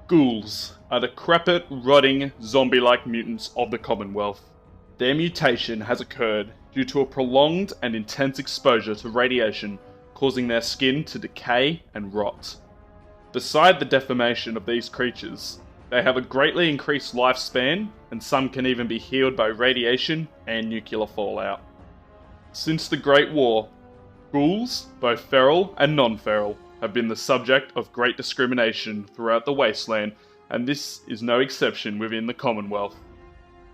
Ghouls are decrepit, rotting, zombie-like mutants of the Commonwealth. Their mutation has occurred due to a prolonged and intense exposure to radiation, causing their skin to decay and rot. Beside the deformation of these creatures, they have a greatly increased lifespan, and some can even be healed by radiation and nuclear fallout. Since the Great War, ghouls, both feral and non-feral, have been the subject of great discrimination throughout the wasteland, and this is no exception within the Commonwealth.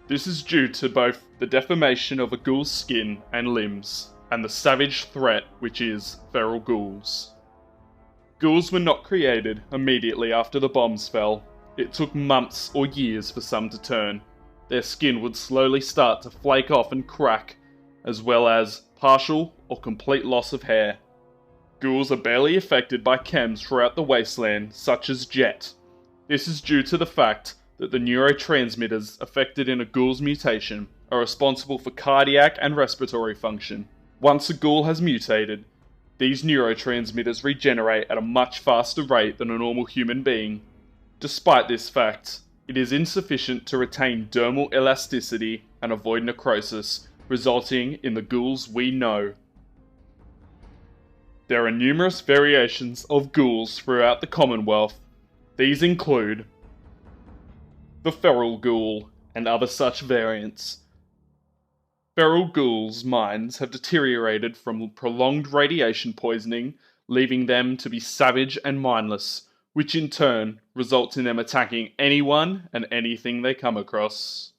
This is due to both the deformation of a ghoul's skin and limbs, and the savage threat which is feral ghouls. Ghouls were not created immediately after the bombs fell. It took months or years for some to turn. Their skin would slowly start to flake off and crack, as well as partial or complete loss of hair. Ghouls are barely affected by chems throughout the wasteland, such as jet. This is due to the fact that the neurotransmitters affected in a ghoul's mutation are responsible for cardiac and respiratory function. Once a ghoul has mutated, these neurotransmitters regenerate at a much faster rate than a normal human being. Despite this fact, it is insufficient to retain dermal elasticity and avoid necrosis, resulting in the ghouls we know. There are numerous variations of ghouls throughout the Commonwealth. These include the feral ghoul and other such variants. Feral ghouls' minds have deteriorated from prolonged radiation poisoning, leaving them to be savage and mindless, which in turn results in them attacking anyone and anything they come across.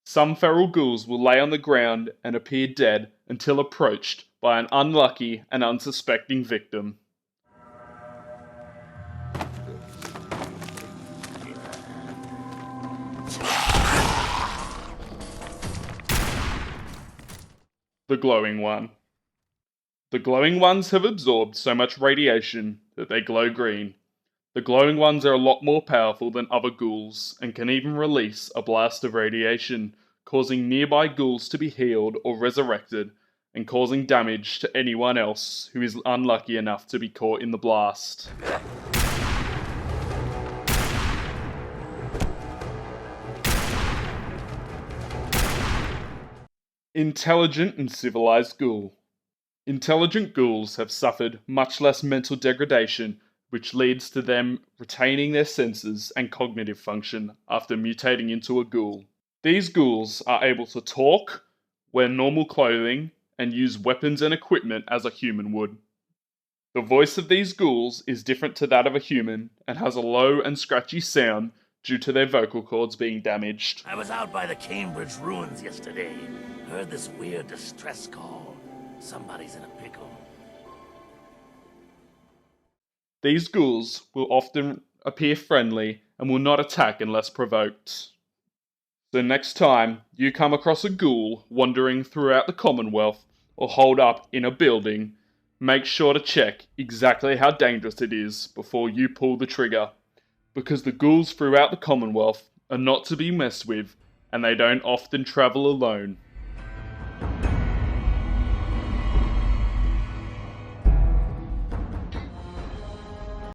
Some feral ghouls will lay on the ground and appear dead until approached by an unlucky and unsuspecting victim. The glowing one. The glowing ones have absorbed so much radiation that they glow green. The glowing ones are a lot more powerful than other ghouls and can even release a blast of radiation, causing nearby ghouls to be healed or resurrected and causing damage to anyone else who is unlucky enough to be caught in the blast. Intelligent and civilized ghoul. Intelligent ghouls have suffered much less mental degradation, which leads to them retaining their senses and cognitive function after mutating into a ghoul. These ghouls are able to talk, wear normal clothing, and use weapons and equipment as a human would. The voice of these ghouls is different to that of a human and has a low and scratchy sound due to their vocal cords being damaged. I was out by the Cambridge ruins yesterday. Heard this weird distress call. Somebody's in a pickle. These ghouls will often appear friendly and will not attack unless provoked. So next time you come across a ghoul wandering throughout the Commonwealth or holed up in a building, make sure to check exactly how dangerous it is before you pull the trigger, because the ghouls throughout the Commonwealth are not to be messed with and they don't often travel alone.